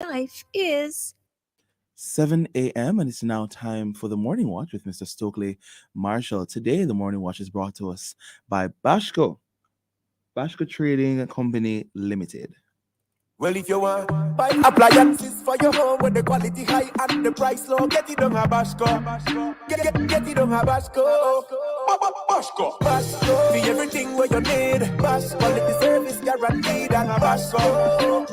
life is 7 a.m. and it's now time for the Morning Watch with Mr. Stokeley Marshall. Today, the Morning Watch is brought to us by Bashco Trading Company Limited. Well, if you want buy appliances for your home when the quality high and the price low, get it on a Bashco. Get it on a Bashco. Bashco. For everything where you need. Bashco. Quality service guaranteed and a Bashco.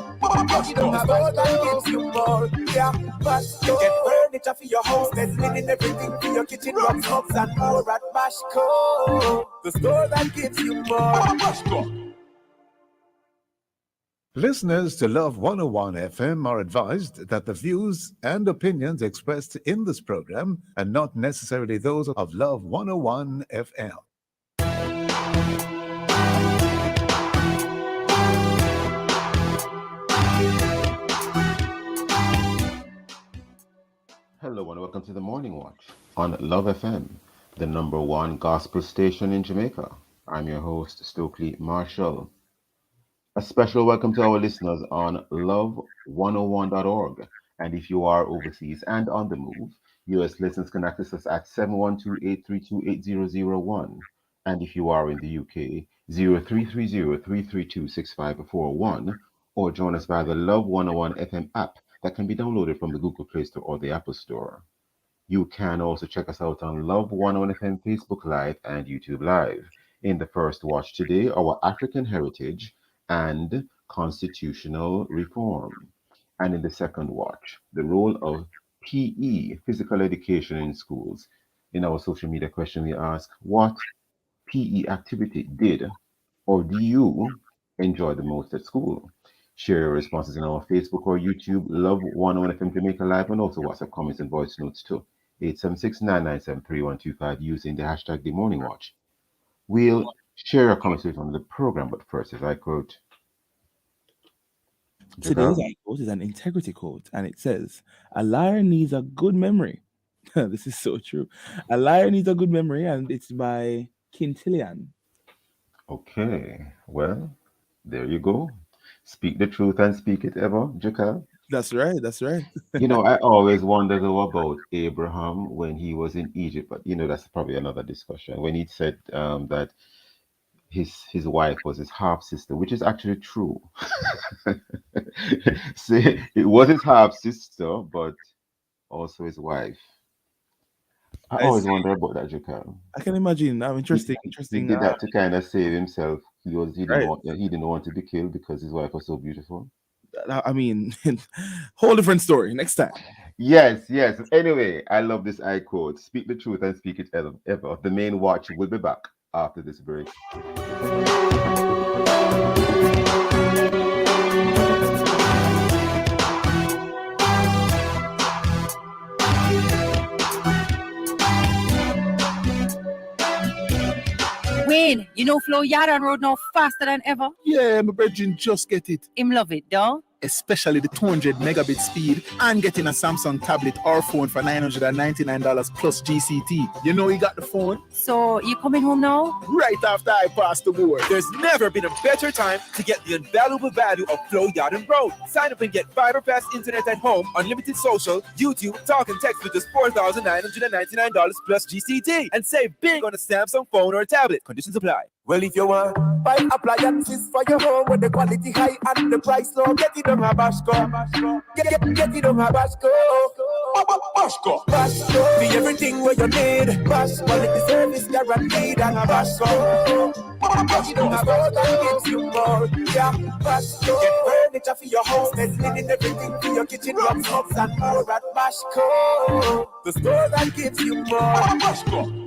Get it on a Bashco that gives you more. Yeah, Bashco. Get furniture for your house, then linen everything for your kitchen, rugs, hubs, and more at Bashco. The store that gives you more. Bashco. Listeners to Love 101 FM are advised that the views and opinions expressed in this program are not necessarily those of Love 101 FM. Hello and welcome to the Morning Watch on Love FM, the number one gospel station in Jamaica. I'm your host, Stokeley Marshall. A special welcome to our listeners on love101.org. And if you are overseas and on the move, US listeners can access us at 712-832-8001. And if you are in the UK, 0330-332-6541, or join us via the Love 101 FM app that can be downloaded from the Google Play Store or the Apple Store. You can also check us out on Love 101 FM Facebook Live and YouTube Live. In the first watch today, our African heritage and constitutional reform. And in the second watch, the role of PE, physical education in schools. In our social media question, we ask, what PE activity did or do you enjoy the most at school? Share your responses in our Facebook or YouTube Love 101 FM Jamaica Live, and also WhatsApp comments and voice notes too. 876-997-3125 using the hashtag The Morning Watch. We'll share a conversation on the program, but first, as I quote, Today's quote is an integrity quote, and it says, "A liar needs a good memory." This is so true. A liar needs a good memory, and it's by Quintilian. Okay, well, there you go. Speak the truth and speak it ever, Jacob. That's right. That's right. You know, I always wondered though about Abraham when he was in Egypt, but you know, that's probably another discussion. When he said that his wife was his half sister, which is actually true. See, it was his half sister, but also his wife. I always wonder about that, Jacob. I can imagine. Interesting. He did that to kind of save himself. He didn't want to be killed because his wife was so beautiful. I mean, whole different story. Next time. Yes. Anyway, I love this I quote: "Speak the truth and speak it ever." The main watch will be back after this break. Wayne, you know Flo Yardan Road now faster than ever. Yeah, my virgin just get it. Him love it, though. Especially the 200 megabit speed and getting a Samsung tablet or phone for $999 plus GCT. You know he got the phone. So, you coming home now? Right after I pass the board. There's never been a better time to get the invaluable value of Flo Yardan Road. Sign up and get fiber fast internet at home, unlimited social, YouTube, talk and text for just $4,999 plus GCT. And save big on a Samsung phone or tablet. Conditions apply. Well, if you want buy appliances for your home when the quality high and the price low, get it on a Bashco. Get it on a Bashco. Bashco. For everything where you need. Bashco. Quality service guaranteed and a Bashco. Get it on a Bashco that gives you more. Yeah, Bashco. Get furniture for your house, then linen everything for your kitchen, rugs, hubs, and more at Bashco. The store that gives you more. Bashco.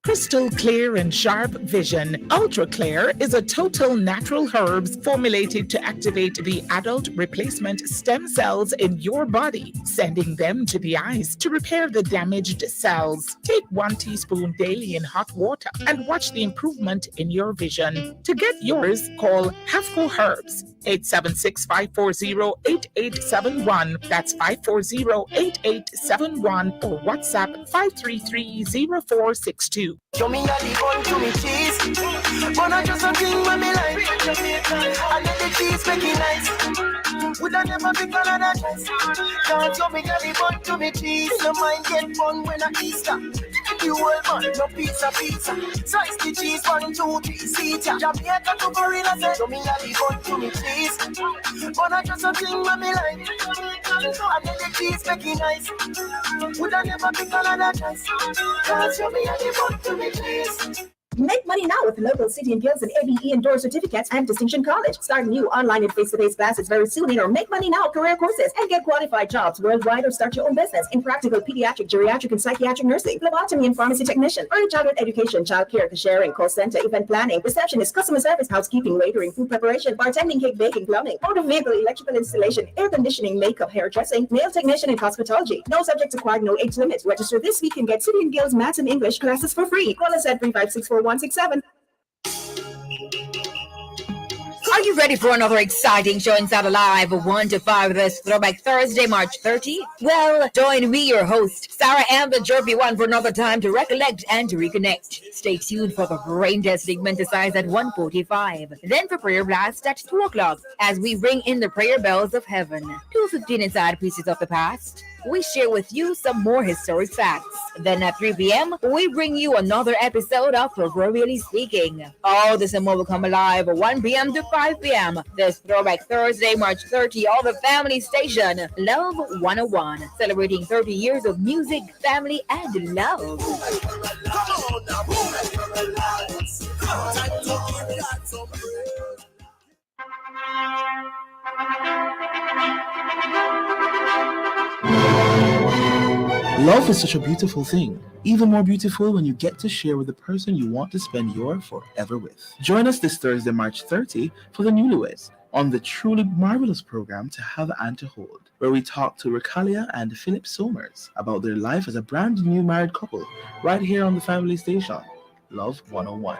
Crystal Clear and Sharp Vision. Ultra Clear is a total natural herbs formulated to activate the adult replacement stem cells in your body, sending them to the eyes to repair the damaged cells. Take 1 teaspoon daily in hot water and watch the improvement in your vision. To get yours, call Hafco Herbs, 876-540-8871. That's 540-8871 or WhatsApp 533-0462. Show me how the bun to me cheese. But not just something when me like. And then the cheese make it nice. Would I never be Canada dress? Can't you me got the bun to me cheese? No mind get fun when I Easter. You will man, no pizza. Size the cheese, 1, 2, 3, seat ya. Jamaica to Gorilla say, show me a the bun to me cheese. But I just a thing when me like. And then the cheese make it nice. Would I never be Canada dress? Can't you me a the bun to me cheese? Make money now with the local City and Guilds and ABE endorsed certificates and Distinction College. Start new online and face-to-face classes very soon in our Make Money Now career courses and get qualified jobs worldwide or start your own business in practical pediatric, geriatric, and psychiatric nursing, phlebotomy and pharmacy technician, early childhood education, childcare, cashiering, call center, event planning, receptionist, customer service, housekeeping, waitering, food preparation, bartending, cake baking, plumbing, motor vehicle, electrical installation, air conditioning, makeup, hairdressing, nail technician, and cosmetology. No subject required, no age limit. Register this week and get City and Guilds Maths and English classes for free. Call us at 3564167. Are you ready for another exciting showings out live 1 to 5 this Throwback Thursday, March 30? Well, join me, your host, Sarah and the Jerpy One, for another time to recollect and to reconnect. Stay tuned for the brain test segment at 1:45. Then for prayer blast at 2 o'clock as we ring in the prayer bells of heaven. 2:15 inside Pieces of the Past. We share with you some more historic facts. Then at 3 p.m., we bring you another episode of Proverbially Speaking. All this and more will come alive 1 p.m. to 5 p.m. This Throwback Thursday, March 30, on the family station, Love 101, celebrating 30 years of music, family, and love. Come on now, boom and paralyze. Time to give God some praise. Love is such a beautiful thing. Even more beautiful when you get to share with the person you want to spend your forever with. Join us this Thursday, March 30, for the Newlyweds on the truly marvelous program To Have and to Hold, where we talk to Rekalia and Philip Somers about their life as a brand new married couple, right here on the family station, Love 101.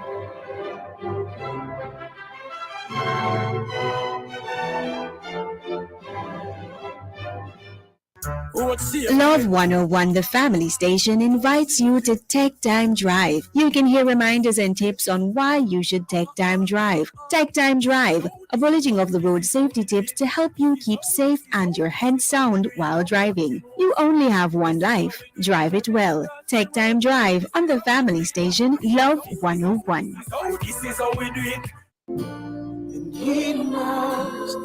Love 101, the family station, invites you to Take Time Drive. You can hear reminders and tips on why you should take time drive. Take Time Drive, a bulletin of the road safety tips to help you keep safe and your head sound while driving. You only have one life. Drive it well. Take Time Drive on the family station, Love 101. So this is how we do it. And he knows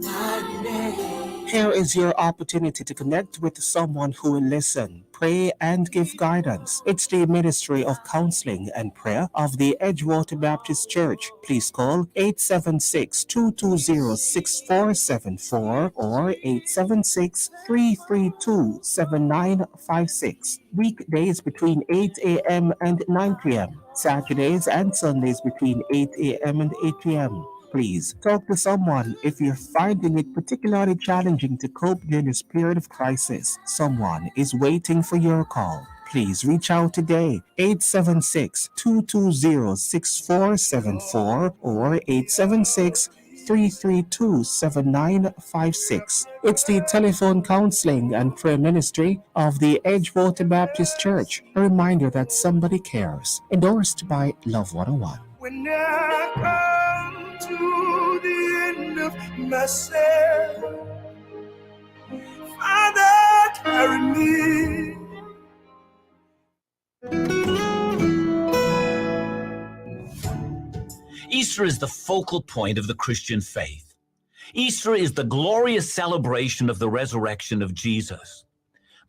my name. Here is your opportunity to connect with someone who will listen, pray, and give guidance. It's the Ministry of Counseling and Prayer of the Edgewater Baptist Church. Please call 876-220-6474 or 876-332-7956. Weekdays between 8 a.m. and 9 p.m. Saturdays and Sundays between 8 a.m. and 8 p.m. Please talk to someone if you're finding it particularly challenging to cope during this period of crisis. Someone is waiting for your call. Please reach out today, 876-220-6474 or 876-332-7956. It's the Telephone Counseling and Prayer Ministry of the Edgewater Baptist Church. A reminder that somebody cares. Endorsed by Love 101. When I come to the end of myself, Father, carry me. Easter is the focal point of the Christian faith. Easter is the glorious celebration of the resurrection of Jesus.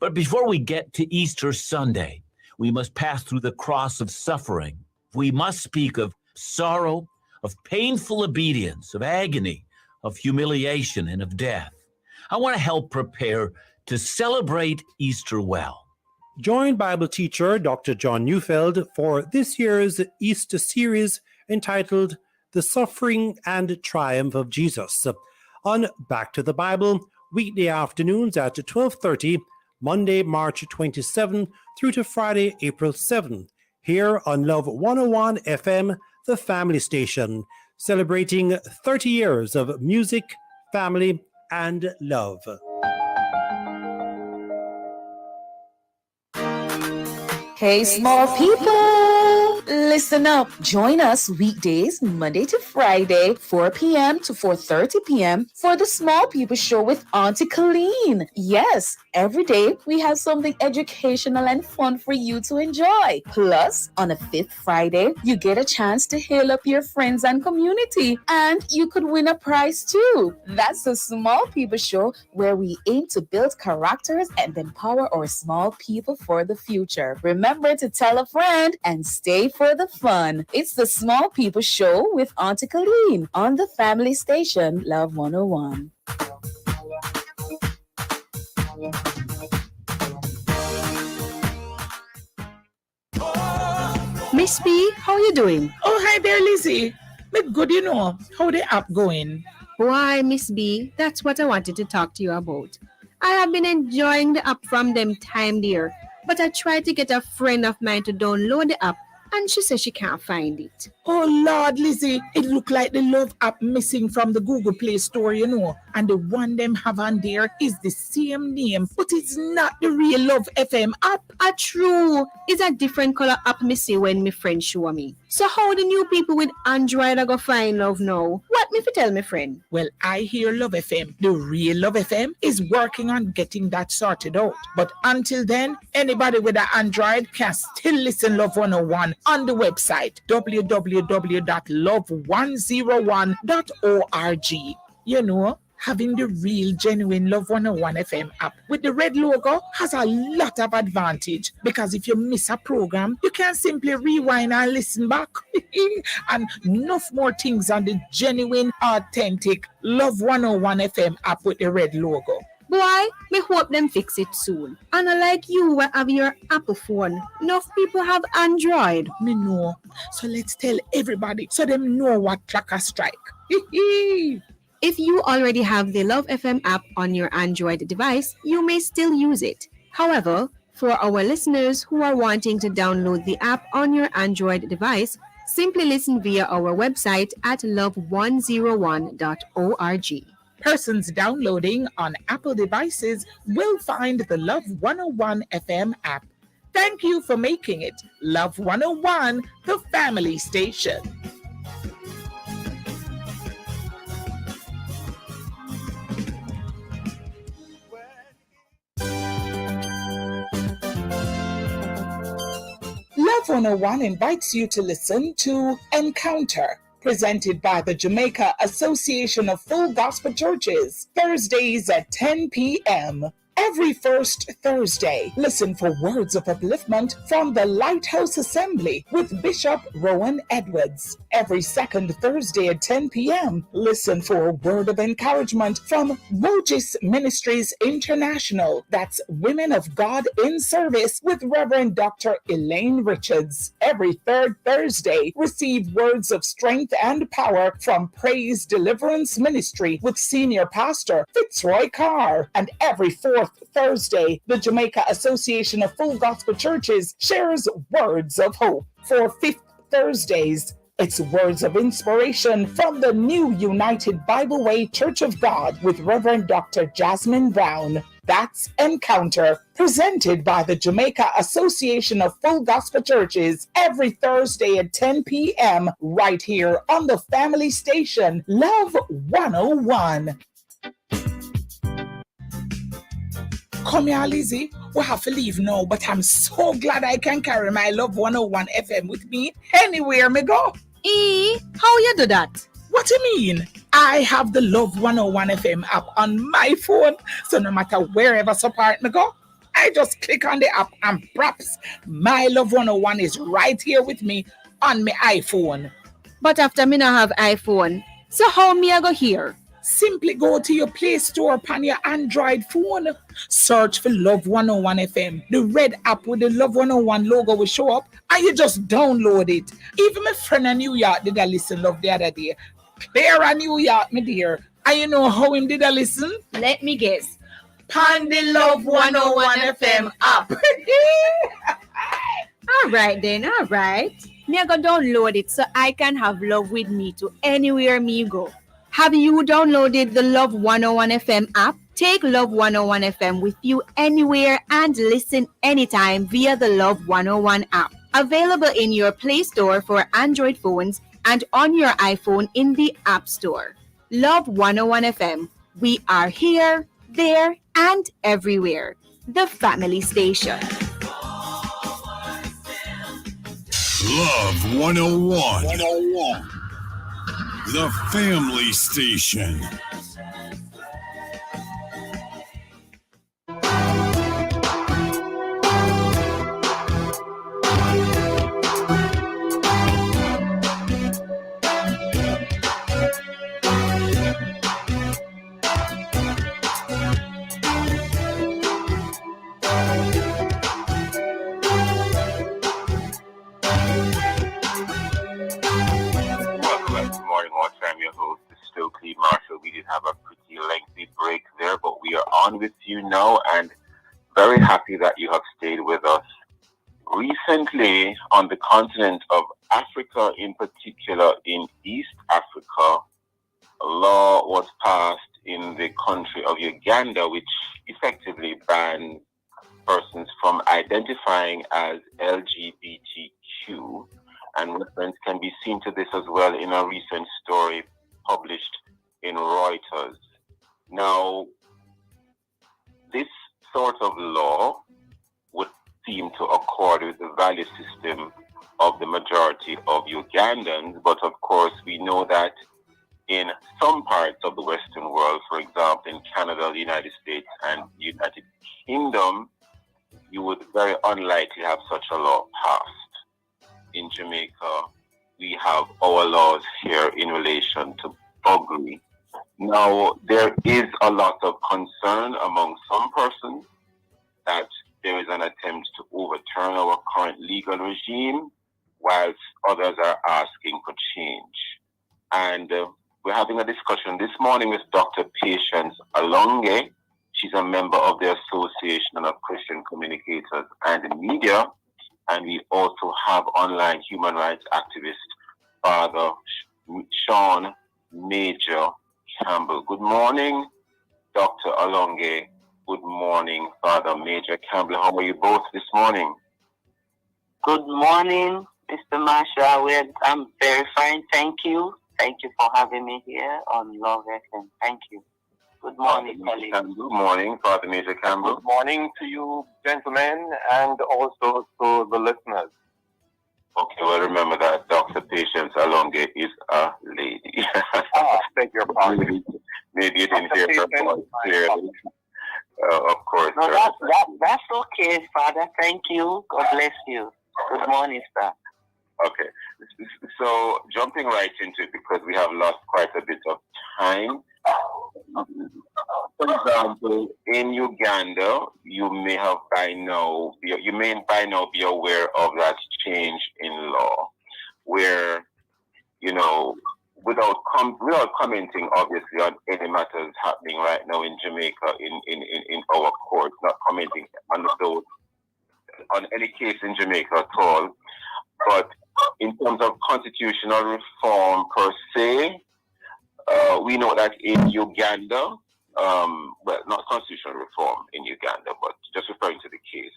But before we get to Easter Sunday, we must pass through the cross of suffering. We must speak of sorrow, of painful obedience, of agony, of humiliation, and of death. I want to help prepare to celebrate Easter well. Join Bible teacher Dr. John Neufeld for this year's Easter series entitled The Suffering and Triumph of Jesus on Back to the Bible, weekday afternoons at 12:30, Monday, March 27 through to Friday, April 7, here on Love 101 FM, the family station, celebrating 30 years of music, family, and love. Hey, small people, Listen up. Join us weekdays, Monday to Friday, 4 p.m. to 4:30 p.m. for the Small People Show with Auntie Colleen. Yes, every day we have something educational and fun for you to enjoy. Plus, on a fifth Friday, you get a chance to hail up your friends and community, and you could win a prize too. That's the Small People Show, where we aim to build characters and empower our small people for the future. Remember to tell a friend and stay for the fun. It's the Small People Show with Auntie Colleen on the family station Love 101. Miss B, how you doing? Oh, hi there, Lizzie. Me good, you know. How the app going? Why, Miss B, that's what I wanted to talk to you about. I have been enjoying the app from them time dear, but I tried to get a friend of mine to download the app, and she says she can't find it. Oh, Lord, Lizzie, it look like the Love app missing from the Google Play Store, you know. And the one them have on there is the same name, but it's not the real Love FM app. True. It's a different color app me see when my friend show me. So how the new people with Android are gonna find Love now? What me fi tell my friend? Well, I hear Love FM, the real Love FM, is working on getting that sorted out. But until then, anybody with an Android can still listen Love 101 on the website, www.love101.org. You know, having the real, genuine Love 101 FM app with the red logo has a lot of advantage, because if you miss a program, you can simply rewind and listen back. And enough more things on the genuine, authentic Love 101 FM app with the red logo. Boy, me hope them fix it soon. And like you will have your Apple phone, enough people have Android. Me know. So let's tell everybody so them know what clock strike. If you already have the Love FM app on your Android device, you may still use it. However, for our listeners who are wanting to download the app on your Android device, simply listen via our website at love101.org. Persons downloading on Apple devices will find the Love 101 FM app. Thank you for making it Love 101, the family station. Love 101 invites you to listen to Encounter, presented by the Jamaica Association of Full Gospel Churches, Thursdays at 10 p.m. Every first Thursday, listen for words of upliftment from the Lighthouse Assembly with Bishop Rowan Edwards. Every second Thursday at 10 p.m., listen for a word of encouragement from Mojis Ministries International. That's Women of God in Service with Reverend Dr. Elaine Richards. Every third Thursday, receive words of strength and power from Praise Deliverance Ministry with Senior Pastor Fitzroy Carr. And every fourth Thursday, the Jamaica Association of Full Gospel Churches shares words of hope. For fifth Thursdays, it's words of inspiration from the New United Bible Way Church of God with Reverend Dr. Jasmine Brown. That's Encounter, presented by the Jamaica Association of Full Gospel Churches, every Thursday at 10 p.m. right here on the family station, Love 101. Come here, Lizzie. We have to leave now, but I'm so glad I can carry my Love 101 FM with me anywhere me go. How you do that? What do you mean? I have the Love 101 FM app on my phone, so no matter wherever support me go, I just click on the app and props, my Love 101 is right here with me on my iPhone. But after me not have iPhone, so how me I go here? Simply go to your Play Store upon your Android phone. Search for Love 101 FM. The red app with the Love 101 logo will show up, and you just download it. Even my friend in New York did a listen Love the other day. Clear New York, my dear. And you know how him did a listen? Let me guess. Pan the Love 101 FM app. All right then, all right. Me I go download it so I can have love with me to anywhere me go. Have you downloaded the Love 101 FM app? Take Love 101 FM with you anywhere and listen anytime via the Love 101 app. Available in your Play Store for Android phones and on your iPhone in the App Store. Love 101 FM. We are here, there, and everywhere. The family station. Love 101. The family station. Stokeley, Marshall. We did have a pretty lengthy break there, but we are on with you now and very happy that you have stayed with us. Recently, on the continent of Africa, in particular in East Africa, a law was passed in the country of Uganda, which effectively bans persons from identifying as LGBTQ, and reference can be seen to this as well in a recent story published in Reuters. Now, this sort of law would seem to accord with the value system of the majority of Ugandans, but of course we know that in some parts of the Western world, for example in Canada, the United States, and United Kingdom, you would very unlikely have such a law passed. In Jamaica, we have our laws here in relation to buggery. Now, there is a lot of concern among some persons that there is an attempt to overturn our current legal regime, whilst others are asking for change. And we're having a discussion this morning with Dr. Patience Alonge. She's a member of the Association of Christian Communicators and Media. And we also have online human rights activist, Father Sean Major-Campbell. Good morning, Dr. Alonge. Good morning, Father Major-Campbell. How are you both this morning? Good morning, Mr. Marshall. I'm very fine. Thank you. Thank you for having me here on Love FM. Thank you. Good morning, colleagues. Good morning, Father Major-Campbell. Good morning to you, gentlemen, and also to the listeners. Okay, well, remember that Dr. Patience Alonge is a lady. Beg your pardon. Maybe you didn't hear her voice clearly. Of course. No, that's okay, Father. Thank you. God bless you. Good morning, sir. Okay, so jumping right into it because we have lost quite a bit of time. For example, in Uganda, you may by now be aware of that change in law, where without commenting obviously on any matters happening right now in Jamaica in our courts, not commenting on any case in Jamaica at all, but in terms of constitutional reform per se, we know that in Uganda, well, not constitutional reform in Uganda, but just referring to the case.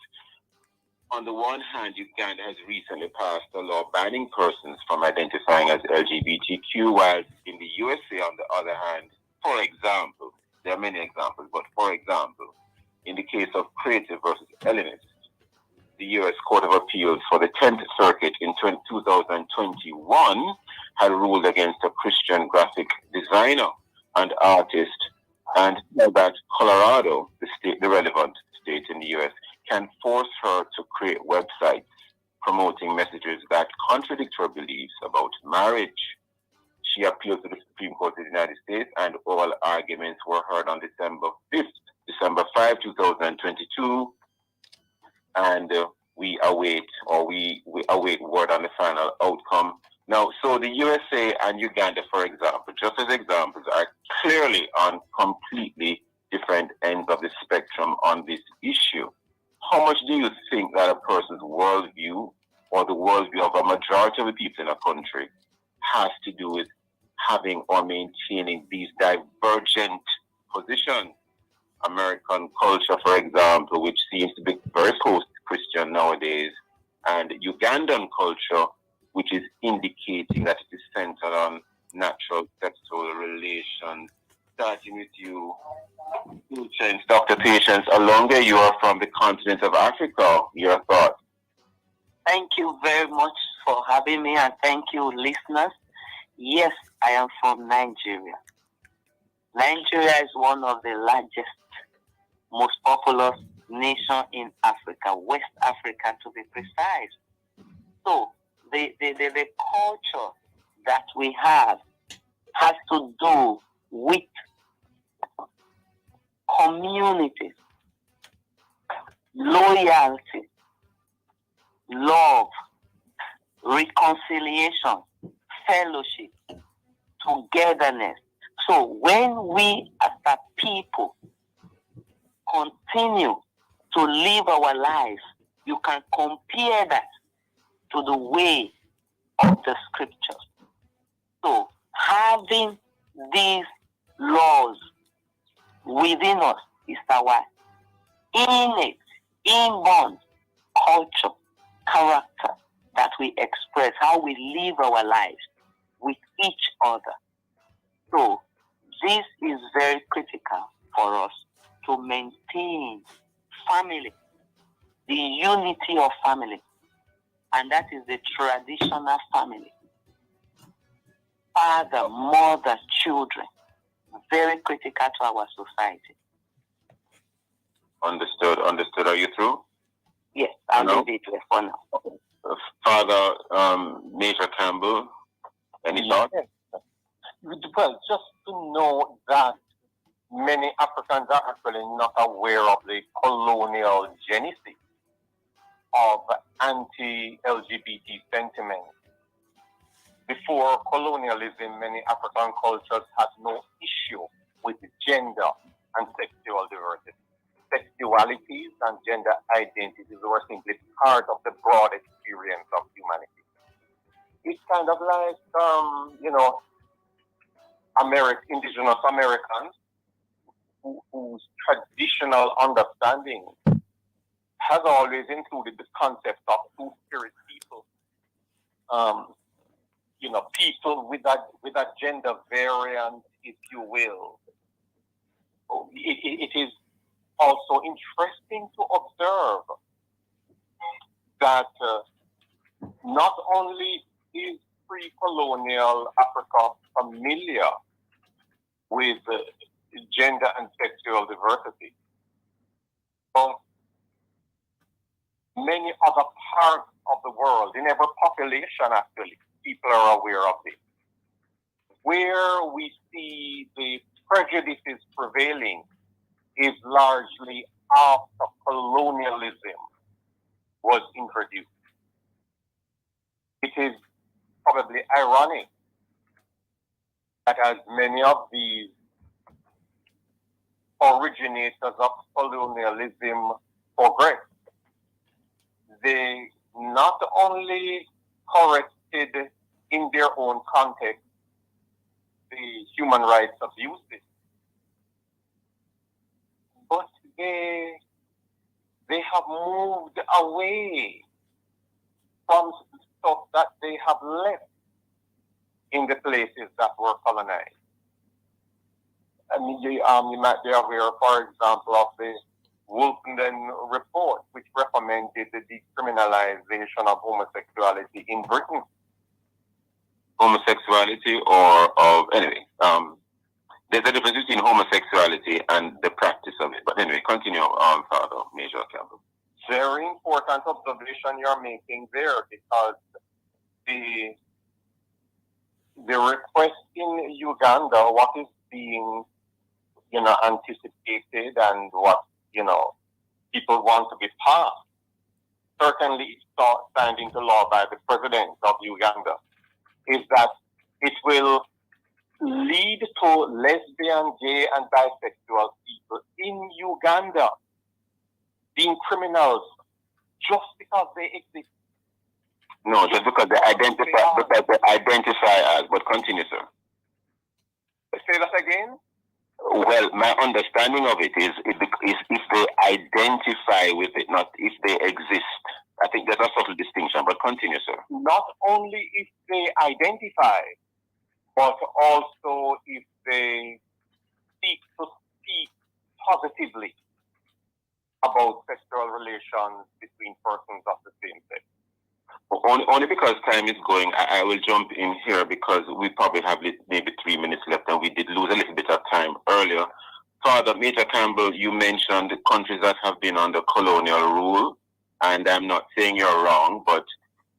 On the one hand, Uganda has recently passed a law banning persons from identifying as LGBTQ, while in the USA, on the other hand, for example, there are many examples, but for example, in the case of Creative versus Ellenist, the U.S. Court of Appeals for the 10th Circuit in 2021 had ruled against a Christian graphic designer and artist, and that Colorado, the relevant state in the U.S., can force her to create websites promoting messages that contradict her beliefs about marriage. She appealed to the Supreme Court of the United States, and oral arguments were heard on December 5, 2022. And we await word on the final outcome. Now, so the USA and Uganda, for example, just as examples, are clearly on completely different ends of the spectrum on this issue. How much do you think that a person's worldview or the worldview of a majority of the people in a country has to do with having or maintaining these divergent positions? American culture, for example, which seems to be very post-Christian nowadays, and Ugandan culture, which is indicating that it is centered on natural sexual relations. Starting with you, Dr. Patience Alonge, you are from the continent of Africa. Your thoughts? Thank you very much for having me, and thank you, listeners. Yes, I am from Nigeria. Nigeria is one of the largest, most populous nation in Africa, West Africa to be precise. So the culture that we have has to do with community, loyalty, love, reconciliation, fellowship, togetherness. So when we as a people continue to live our lives, you can compare that to the way of the scriptures. So having these laws within us is our innate, inborn culture, character that we express, how we live our lives with each other. So this is very critical for us to maintain family, the unity of family, and that is the traditional family. Father, mother, children, very critical to our society. Understood. Are you through? Yes, I'll leave it for now. Father Major-Campbell, any thoughts? Yes. Well, just to know that many Africans are actually not aware of the colonial genesis of anti-LGBT sentiment. Before colonialism, many African cultures had no issue with gender and sexual diversity. Sexualities and gender identities were simply part of the broad experience of humanity. It's kind of like, indigenous Americans whose traditional understanding has always included the concept of two-spirit people. People with a gender variant, if you will. It is also interesting to observe that not only is pre-colonial Africa familiar with gender and sexual diversity, but many other parts of the world, in every population actually, people are aware of this. Where we see the prejudices prevailing is largely after colonialism was introduced. It is probably ironic that as many of these originators of colonialism progressed, they not only corrected in their own context the human rights abuses, but they have moved away from stuff that they have left in the places that were colonized. I mean, you might be aware, for example, of the Wolfenden report, which recommended the decriminalization of homosexuality in Britain. Homosexuality there's a difference between homosexuality and the practice of it. But anyway, continue, Father Major-Campbell. Very important observation you're making there, because the request in Uganda, what is being, anticipated and what, people want to be passed, certainly it's signed into law by the president of Uganda, is that it will lead to lesbian, gay, and bisexual people in Uganda being criminals just because they exist. No, just because they identify as. But continue, sir. Say that again. Well, my understanding of it is if they identify with it, not if they exist. I think there's a subtle distinction, but continue, sir. Not only if they identify, but also if they seek to speak positively about sexual relations between persons of the same sex. Only because time is going, I will jump in here because we probably have maybe 3 minutes left, and we did lose a little bit of time earlier. Father Major-Campbell, you mentioned the countries that have been under colonial rule, and I'm not saying you're wrong, but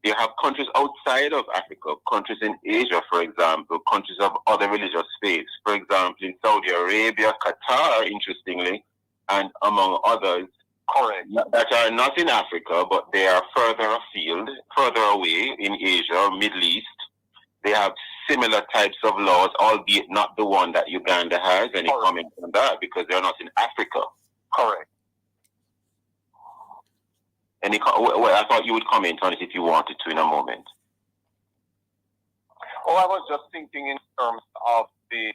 you have countries outside of Africa, countries in Asia, for example, countries of other religious faiths. For example, in Saudi Arabia, Qatar, interestingly, and among others, correct, that are not in Africa, but they are further afield, further away in Asia or Middle East. They have similar types of laws, albeit not the one that Uganda has. Any comment on that? Because they're not in Africa. Correct. Well, I thought you would comment on it if you wanted to in a moment. Oh, I was just thinking in terms of the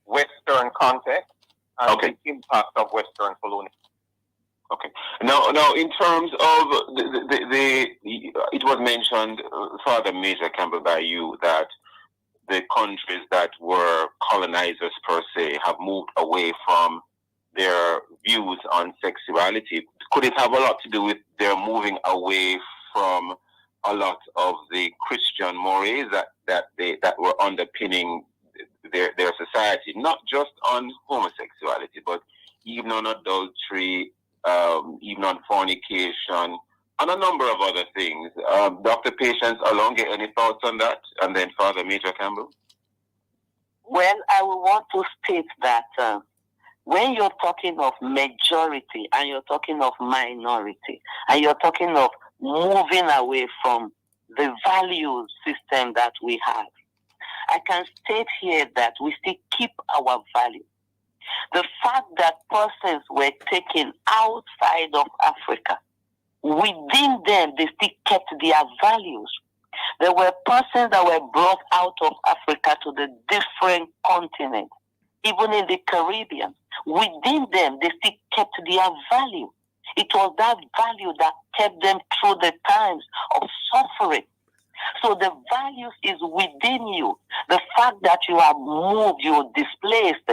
Western context and the impact of Western colonialism. Okay. Now, in terms of it was mentioned, Father Major-Campbell, by you that the countries that were colonizers per se have moved away from their views on sexuality. Could it have a lot to do with their moving away from a lot of the Christian mores that were underpinning their society, not just on homosexuality, but even on adultery, even on fornication, and a number of other things. Dr. Patience Alonge, any thoughts on that? And then Father Major-Campbell? Well, I will want to state that when you're talking of majority and you're talking of minority and you're talking of moving away from the value system that we have, I can state here that we still keep our value. The fact that persons were taken outside of Africa, within them, they still kept their values. There were persons that were brought out of Africa to the different continents, even in the Caribbean. Within them, they still kept their value. It was that value that kept them through the times of suffering. So the values is within you. The fact that you are moved, you're displaced,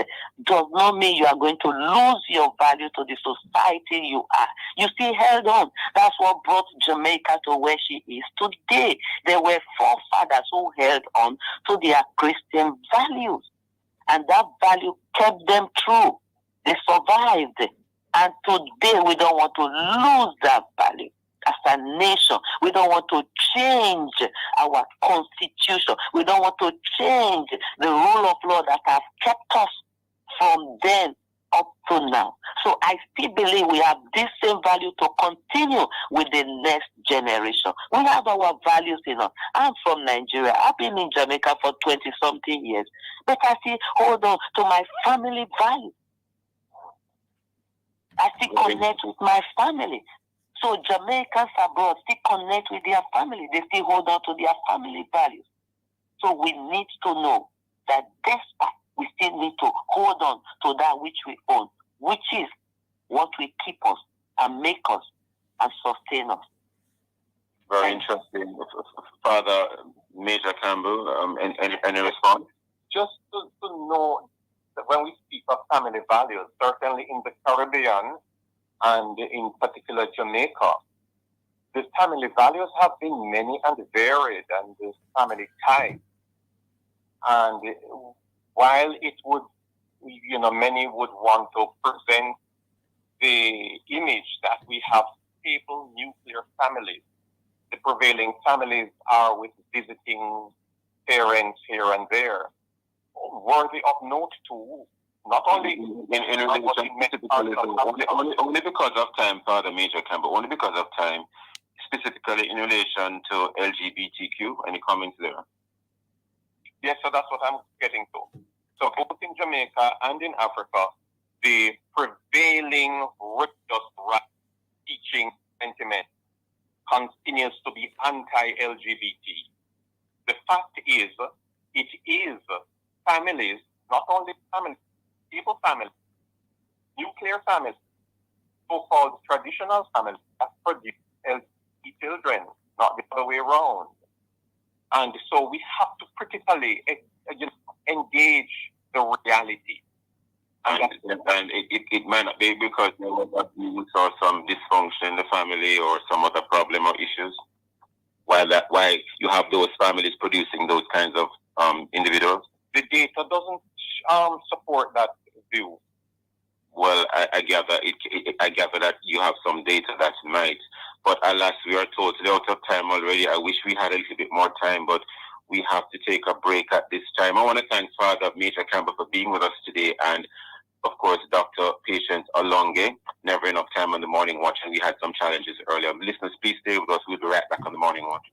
does not mean you are going to lose your value to the society you are. You still held on. That's what brought Jamaica to where she is today. There were forefathers who held on to their Christian values. And that value kept them true. They survived. And today we don't want to lose that value. As a nation, we don't want to change our constitution. We don't want to change the rule of law that has kept us from then up to now. So I still believe we have this same value to continue with the next generation. We have our values in us. I'm from Nigeria. I've been in Jamaica for 20-something years. But I still hold on to my family values. I still connect with my family. So Jamaicans abroad still connect with their family. They still hold on to their family values. So we need to know that despite we still need to hold on to that which we own, which is what will keep us and make us and sustain us. Very interesting. Father Major-Campbell, any response? Just to know that when we speak of family values, certainly in the Caribbean, and in particular Jamaica, the family values have been many and varied, and the family ties. And while it would, many would want to present the image that we have stable nuclear families, the prevailing families are with visiting parents here and there. Worthy of note too. Not only only because of time, Father Major-Campbell, only because of time, specifically in relation to LGBTQ. Any comments there? Yes, so that's what I'm getting to. So both in Jamaica and in Africa, the prevailing religious right teaching sentiment continues to be anti-LGBT. The fact is, it is families, not only families, people families, nuclear families, so-called traditional families that produce children, not the other way around. And so we have to critically engage the reality. And it might not be because you saw some dysfunction in the family or some other problem or issues. Why you have those families producing those kinds of individuals? The data doesn't support that view. Well, I gather I gather that you have some data that might, but alas, we are totally out of time already. I wish we had a little bit more time, but we have to take a break at this time. I want to thank Father Major-Campbell for being with us today, and of course, Dr. Patience Alonge. Never enough time on the morning watch, and we had some challenges earlier. Listeners, please stay with us. We'll be right back on the morning watch.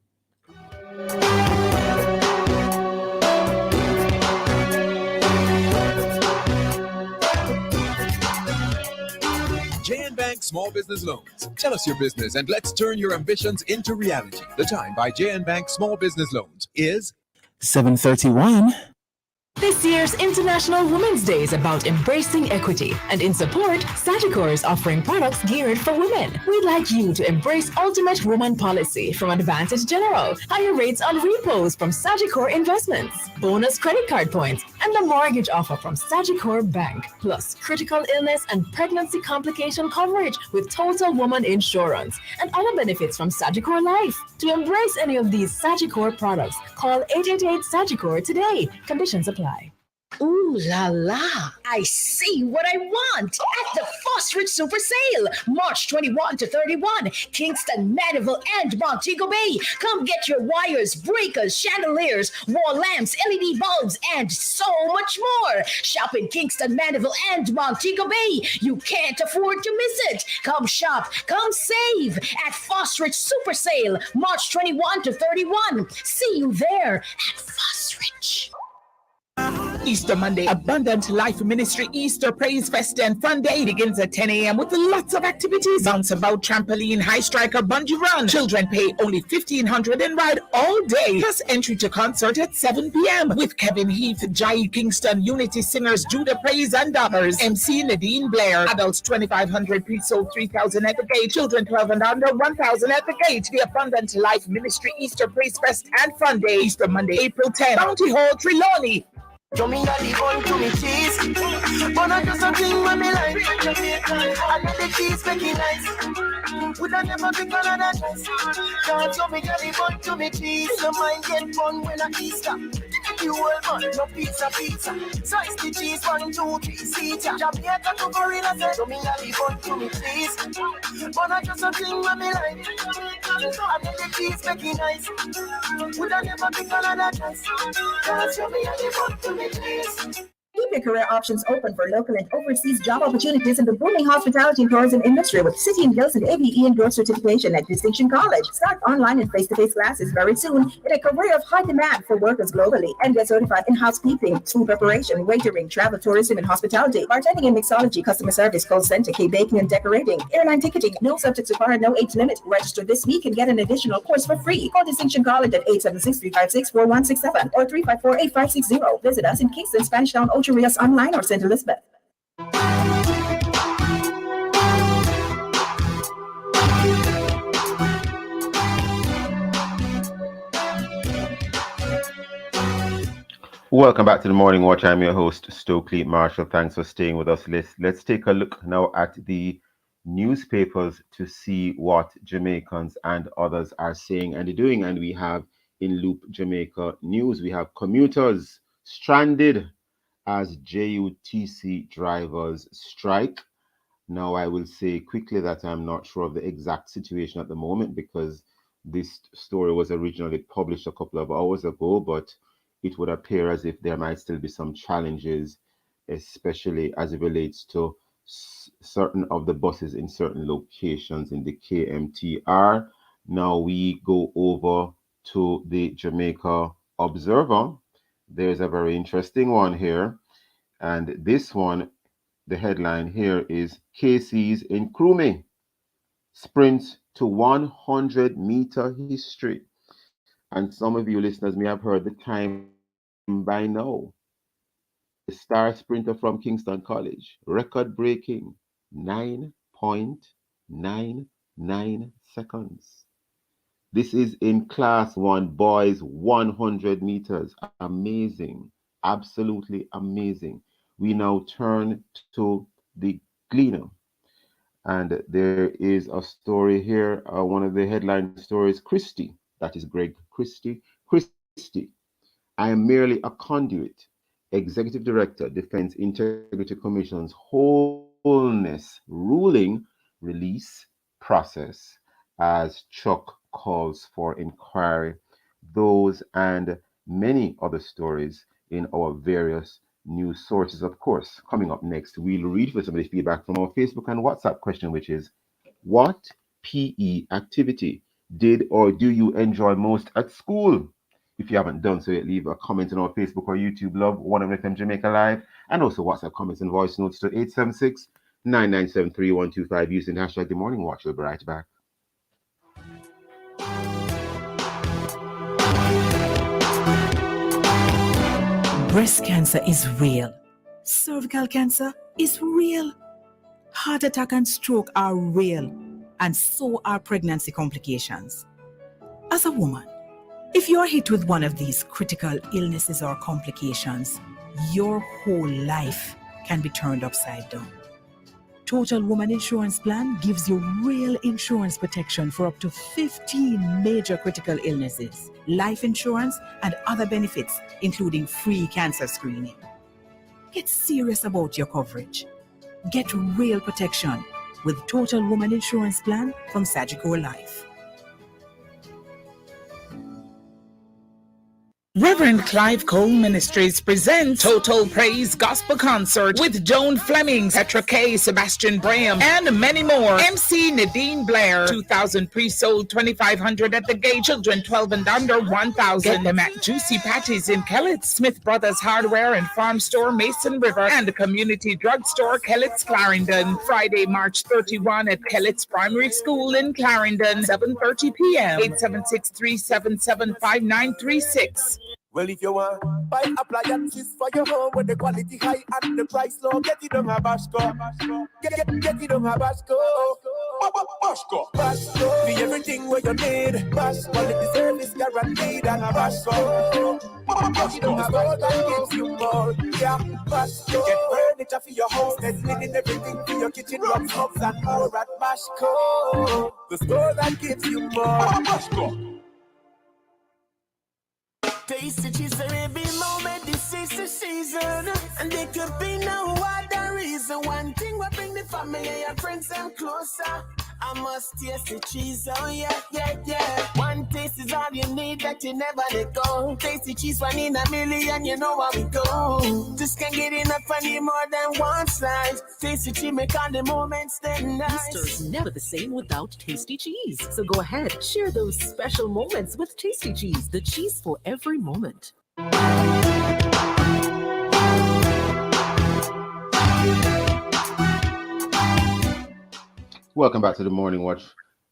JN Bank Small Business Loans. Tell us your business and let's turn your ambitions into reality. The time by JN Bank Small Business Loans is 7:31. This year's International Women's Day is about embracing equity, and in support, Sagicor is offering products geared for women. We'd like you to embrace Ultimate Woman Policy from Advantage General, higher rates on repos from Sagicor Investments, bonus credit card points, and the mortgage offer from Sagicor Bank, plus critical illness and pregnancy complication coverage with Total Woman Insurance, and other benefits from Sagicor Life. To embrace any of these Sagicor products, call 888-SAGICOR today. Conditions apply. Ooh la la, I see what I want at the Phosphorus Super Sale, March 21 to 31, Kingston, Mandeville, and Montego Bay. Come get your wires, breakers, chandeliers, wall lamps, LED bulbs, and so much more. Shop in Kingston, Mandeville, and Montego Bay. You can't afford to miss it. Come shop, come save at Phosphorus Super Sale, March 21 to 31. See you there at Phosphorus. Easter Monday, Abundant Life Ministry Easter Praise Fest and Fun Day begins at 10 a.m. with lots of activities. Bounce about, trampoline, high striker, bungee run. Children pay only $1,500 and ride all day. Plus entry to concert at 7 p.m. with Kevin Heath, Jai Kingston, Unity Singers, Judah Praise and Daughters. MC Nadine Blair. Adults 2,500, pre-sold 3,000 at the gate. Children 12 and under 1,000 at the gate. The Abundant Life Ministry Easter Praise Fest and Fun Day. Easter Monday, April 10. Bounty Hall, Trelawney. You me got the bun to me cheese, but I do something when me like. I let the cheese make it nice. Would I never pick another choice? Can't you me got the bun to me cheese? No mind get fun when I Easter. You whole man, no pizza. Slice the cheese, 1, 2, 3, seater. Jamaica to Gorilla said, you me got the bun to me cheese, but I do something when me like. I let the cheese make it nice. Would I never pick another choice? Can't you me got the bun to me cheese? Keep your career options open for local and overseas job opportunities in the booming hospitality and tourism industry with City and Guilds and ABE endorsed certification at Distinction College. Start online and face-to-face classes very soon in a career of high demand for workers globally and get certified in housekeeping, food preparation, waitering, travel, tourism, and hospitality, bartending and mixology, customer service, call center, cake baking and decorating, airline ticketing, no subjects required, no age limit. Register this week and get an additional course for free. Call Distinction College at 876-356-4167 or 354-8560. Visit us in Kingston, Spanish Town, Ocho Rios online or St. Elizabeth. Welcome back to the Morning Watch. I'm your host, Stokeley Marshall. Thanks for staying with us. Let's take a look now at the newspapers to see what Jamaicans and others are saying and doing. And we have in Loop Jamaica News, we have commuters stranded as JUTC drivers strike. Now, I will say quickly that I'm not sure of the exact situation at the moment because this story was originally published a couple of hours ago, but it would appear as if there might still be some challenges, especially as it relates to certain of the buses in certain locations in the KMTR. Now we go over to the Jamaica Observer. There's a very interesting one here. And this one, the headline here is KC's in Krumi sprints to 100-meter history. And some of you listeners may have heard the time by now. The star sprinter from Kingston College, record-breaking 9.99 seconds. This is in Class 1, boys, 100 meters. Amazing. Absolutely amazing. We now turn to the Gleaner. And there is a story here. One of the headline stories, Christie. That is Greg Christie. Christie, I am merely a conduit. Executive Director, Defense Integrity Commission's wholeness ruling release process as Chuck calls for inquiry. Those and many other stories in our various news sources, of course. Coming up next, we'll read for some of the feedback from our Facebook and WhatsApp question, which is, what PE activity did or do you enjoy most at school? If you haven't done so yet, leave a comment on our Facebook or YouTube, Love 101 FM Jamaica Live, and also WhatsApp comments and voice notes to 876-997-3125 using hashtag The Morning Watch. We'll be right back. Breast cancer is real. Cervical cancer is real. Heart attack and stroke are real. And so are pregnancy complications. As a woman, if you're hit with one of these critical illnesses or complications, your whole life can be turned upside down. Total Woman Insurance Plan gives you real insurance protection for up to 15 major critical illnesses, life insurance, and other benefits, including free cancer screening. Get serious about your coverage. Get real protection with Total Woman Insurance Plan from Sagicor Life. Reverend Clive Cole Ministries presents Total Praise Gospel Concert with Joan Fleming, Petra Kay, Sebastian Graham, and many more. MC Nadine Blair. 2,000 pre-sold, 2,500 at the gate. Children 12 and under, 1,000. Get them at Juicy Patties in Kellett, Smith Brothers Hardware and Farm Store, Mason River, and the Community Drugstore, Kellett's, Clarendon. Friday, March 31 at Kellett's Primary School in Clarendon, 7:30 p.m. 876-377-5936. Well, if you want buy appliances for your home with the quality high and the price low, get it on a Bashco. Get it on a Bashco. Bashco. Bashco. Be everything where you need. Bashco. Quality service guaranteed and a Bashco. Bashco. That gives you more. Yeah, Bashco. Get furniture for your house. There's linen everything for your kitchen, rugs, hubs, and more at Bashco. The store that gives you more. Bashco. Taste the cheese for every moment, this is the season. And there could be no other reason. One thing will bring the family and friends them closer. I must taste the cheese, oh yeah, yeah, yeah. One taste is all you need, that you never let go. Taste the cheese, 1 in a million, you know how we go. Just can't get enough, I need more than one slice. Taste the cheese, make all the moments then nice. Easter's never the same without tasty cheese. So go ahead, share those special moments with Tasty Cheese, the cheese for every moment. Welcome back to the Morning Watch.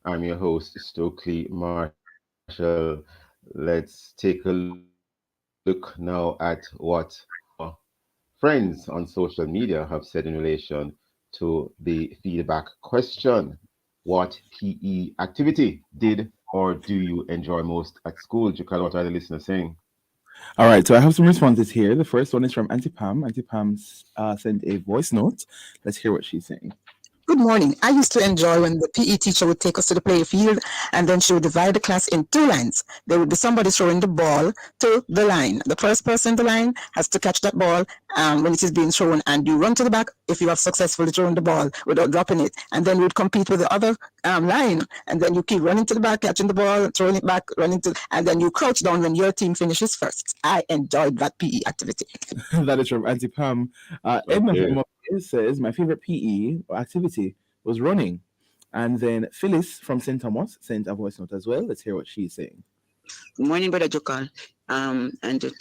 I'm your host, Stokeley Marshall. Let's take a look now at what friends on social media have said in relation to the feedback question. What PE activity did or do you enjoy most at school? Jukal, what are the listeners saying? All right, so I have some responses here. The first one is from Auntie Pam. Auntie Pam sent a voice note. Let's hear what she's saying. Good morning. I used to enjoy when the PE teacher would take us to the play field and then she would divide the class in 2 lines. There would be somebody throwing the ball to the line. The first person in the line has to catch that ball when it is being thrown, and you run to the back if you have successfully thrown the ball without dropping it. And then we'd compete with the other line, and then you keep running to the back, catching the ball, throwing it back, and then you crouch down when your team finishes first. I enjoyed that PE activity. That is from Auntie Pam. Edna says, my favorite PE activity was running. And then Phyllis from St. Thomas sent a voice note as well. Let's hear what she's saying. Good morning, Brother Jokal, and to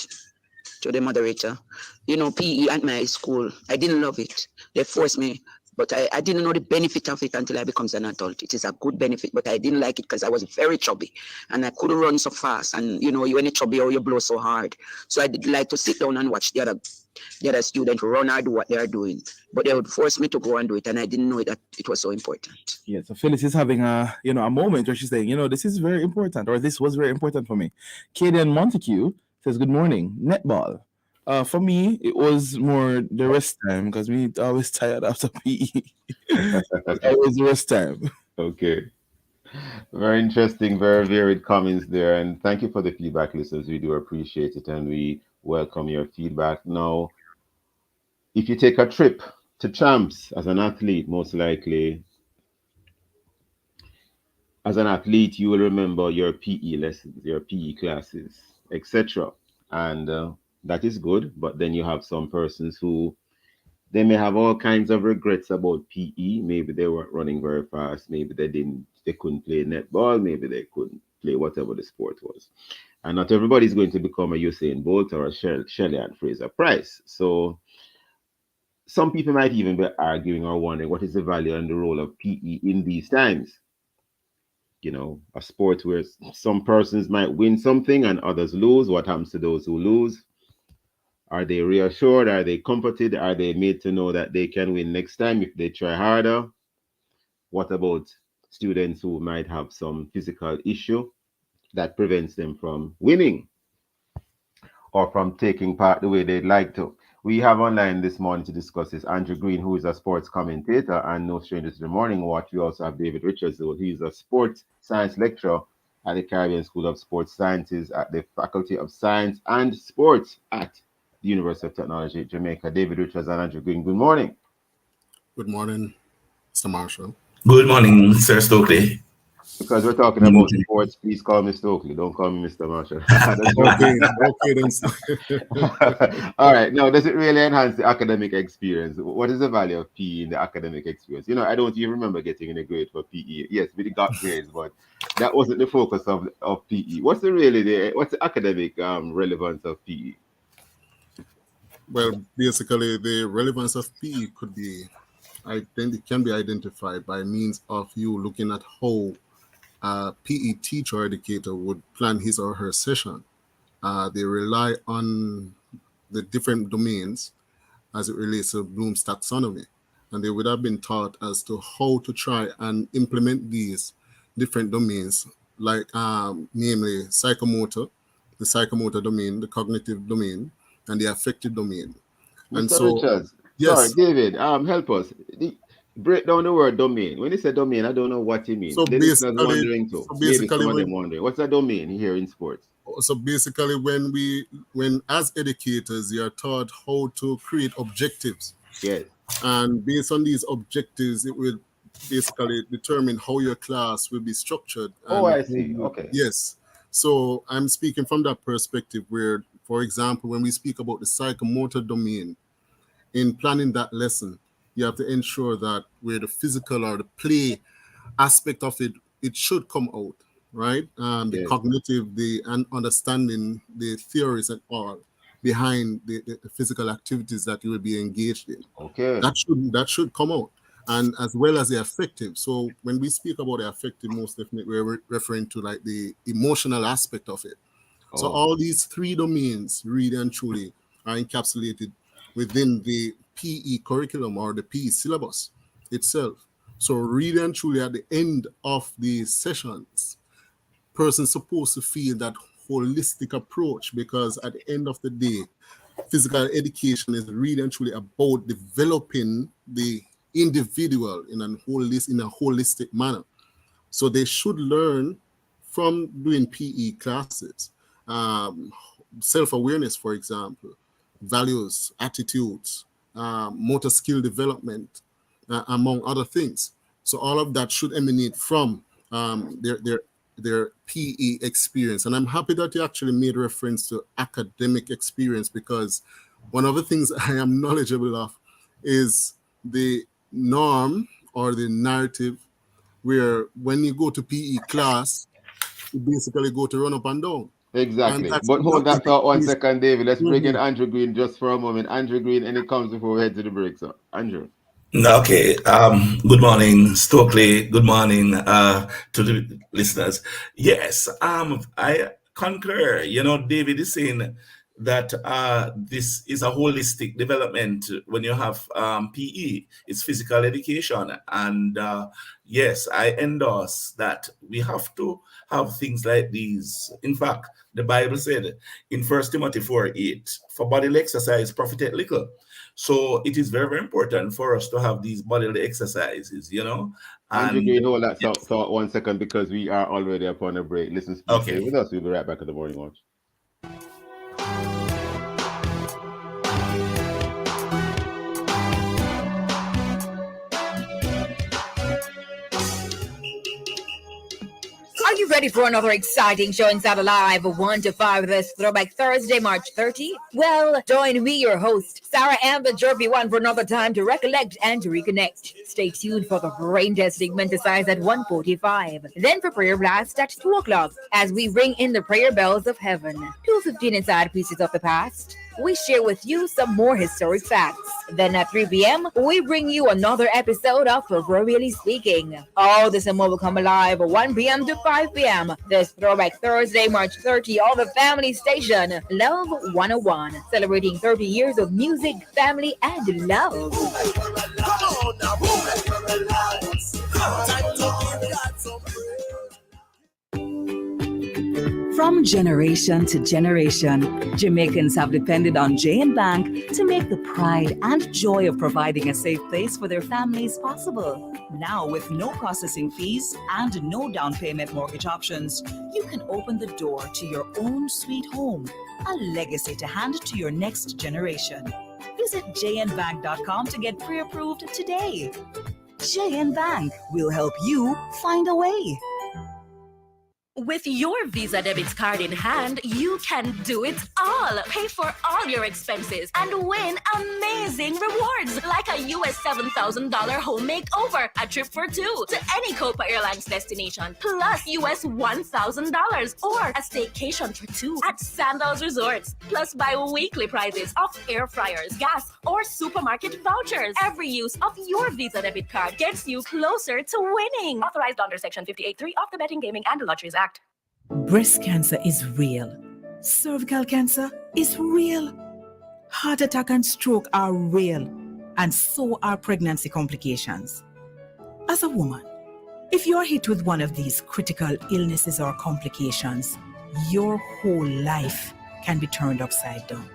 the moderator. You know, PE at my school, I didn't love it. They forced me, but I didn't know the benefit of it until I became an adult. It is a good benefit, but I didn't like it because I was very chubby and I couldn't run so fast. And, you know, when you're chubby or you blow so hard. So I did like to sit down and watch the other the other students run or do what they are doing. But they would force me to go and do it, and I didn't know that it was so important. Yeah, so Phyllis is having a moment where she's saying, this is very important, or this was very important for me. Kaden Montague says, good morning. Netball. For me, it was more the rest time because we always tired after PE. Always the rest time. Okay. Very interesting, very varied comments there. And thank you for the feedback, listeners. We do appreciate it and we welcome your feedback. Now, if you take a trip to Champs as an athlete, most likely, as an athlete, you will remember your PE lessons, your PE classes, etc. And that is good. But then you have some persons who they may have all kinds of regrets about PE. Maybe they weren't running very fast. Maybe they couldn't play netball. Maybe they couldn't play whatever the sport was. And not everybody's going to become a Usain Bolt or a Shelley and Fraser Price. So some people might even be arguing or wondering what is the value and the role of PE in these times. A sport where some persons might win something and others lose. What happens to those who lose? Are they reassured? Are they comforted? Are they made to know that they can win next time if they try harder? What about students who might have some physical issue that prevents them from winning or from taking part the way they'd like to? We have online this morning to discuss this Andrew Green, who is a sports commentator and no stranger to the Morning Watch. We also have David Richards, who is a sports science lecturer at the Caribbean School of Sports Sciences at the Faculty of Science and Sports at the University of Technology, Jamaica. David Richards and Andrew Green, good morning. Good morning, Mr. Marshall. Good morning, Sir Stokeley. Because we're talking about sports, please call me Stokeley. Don't call me Mr. Marshall. Okay, then. All right. Now, does it really enhance the academic experience? What is the value of PE in the academic experience? I don't even remember getting in a grade for PE. Yes, we got grades, but that wasn't the focus of PE. What's the academic relevance of PE? Well, basically, the relevance of PE can be identified by means of you looking at how a PE teacher or educator would plan his or her session. They rely on the different domains as it relates to Bloom's taxonomy, and they would have been taught as to how to try and implement these different domains, like namely the psychomotor domain, the cognitive domain, and the affective domain. And Mr. Richards, yes. Sorry, David, help us. Break down the word domain. When you say domain, I don't know what you mean. So basically, wondering too. Maybe some of them wondering. What's a domain here in sports? So basically, when as educators, you are taught how to create objectives. Yes. And based on these objectives, it will basically determine how your class will be structured. Oh, I see. Okay. Yes. So I'm speaking from that perspective where, for example, when we speak about the psychomotor domain, in planning that lesson, you have to ensure that where the physical or the play aspect of it should come out, right? The cognitive, and understanding the theories and all behind the physical activities that you will be engaged in. Okay. That should come out. And as well as the affective. So when we speak about the affective, most definitely we're referring to like the emotional aspect of it. Oh. So all these three domains really and truly are encapsulated within the PE curriculum or the PE syllabus itself. So really and truly at the end of the sessions, person's supposed to feel that holistic approach, because at the end of the day, physical education is really and truly about developing the individual in a holistic manner. So they should learn from doing PE classes, self-awareness, for example, values, attitudes, motor skill development, among other things. So all of that should emanate from their PE experience. And I'm happy that you actually made reference to academic experience, because one of the things I am knowledgeable of is the norm or the narrative where when you go to PE class, you basically go to run up and down. Exactly. But hold that thought 1 second, David. Let's bring in Andrew Green just for a moment. Andrew Green, any comments before we head to the break, sir? Andrew. Okay. Good morning, Stokeley. Good morning to the listeners. Yes, I concur. David is saying that this is a holistic development when you have PE. It's physical education. And yes, I endorse that. We have to have things like these. In fact, the Bible said in 1 Timothy 4:8, for bodily exercise profiteth little. So it is very, very important for us to have these bodily exercises, you know. Andrew, And can you hold that thought 1 second, because we are already upon a break. Listen, stay with us. We'll be right back at the Morning Watch. Are you ready for another exciting show inside Alive 1 to 5 this Throwback Thursday, March 30? Well, join me, your host, Sarah Ann, the Jerpy One, for another time to recollect and to reconnect. Stay tuned for the brain testing exercise at 1:45. Then for prayer blast at 2 o'clock as we ring in the prayer bells of heaven. 2:15 inside Pieces of the Past. We share with you some more historic facts. Then at 3 p.m., we bring you another episode of Proverbially Speaking. All this and more will come alive 1 p.m. to 5 p.m. This Throwback Thursday, March 30, on the family station, Love 101, celebrating 30 years of music, family, and love. From generation to generation, Jamaicans have depended on J&B Bank to make the pride and joy of providing a safe place for their families possible. Now, with no processing fees and no down payment mortgage options, you can open the door to your own sweet home, a legacy to hand to your next generation. Visit jnbank.com to get pre-approved today. J&B Bank will help you find a way. With your Visa debit card in hand, you can do it all. Pay for all your expenses and win amazing rewards like a US $7,000 home makeover, a trip for two to any Copa Airlines destination, plus US $1,000, or a staycation for two at Sandals Resorts, plus bi-weekly prizes of air fryers, gas, or supermarket vouchers. Every use of your Visa debit card gets you closer to winning. Authorized under Section 58.3 of the Betting, Gaming, and Lotteries Act. Breast cancer is real. Cervical cancer is real. Heart attack and stroke are real. And so are pregnancy complications. As a woman, if you're hit with one of these critical illnesses or complications, your whole life can be turned upside down.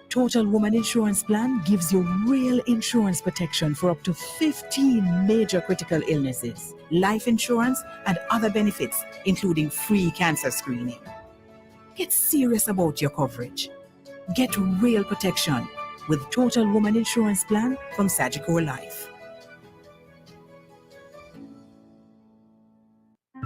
Total Woman Insurance Plan gives you real insurance protection for up to 15 major critical illnesses, life insurance, and other benefits, including free cancer screening. Get serious about your coverage. Get real protection with Total Woman Insurance Plan from Sagicor Life.